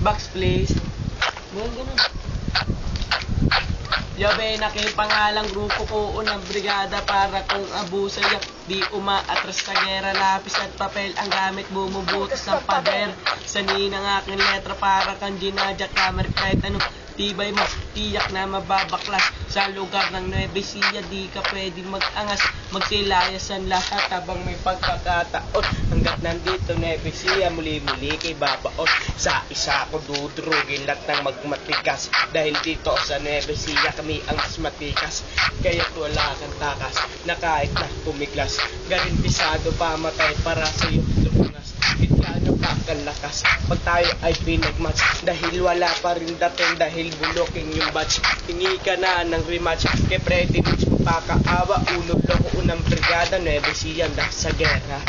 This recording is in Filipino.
Box please. Ganun. Yabe, nakipangalang grupo ko unang brigada para kung abuso yak di umaatras sa gera. Lapis at papel ang gamit, bumubutas ng pader. Sanin ang aking letra para kang ginadya kamer. Kahit anong tibay mas tiyak na mababaklas. Sa lugar ng Nueva Ecija di ka pwedeng mag-angas. Magsilayasan lahat habang may pagkakataon. Hanggat nandito Nueva Ecija, muli-muli kay babaon. Sa isa ko dudurugin lahat ng magmatigas. Dahil dito sa Nueva Ecija kami ang mas matikas. Kaya't wala kang takas na kahit na pumiglas. Garantisado pamatay para sa'yo lumungas. Itlano pa kalakas pag tayo ay pinagmatch. Dahil wala pa rin dating dahil bulokin yung batch. Tingi ka na ng rematch kay Freddy Mitch. Pakaawa, ulo loko unang brigada. Nueva Ecija dahil sa gera.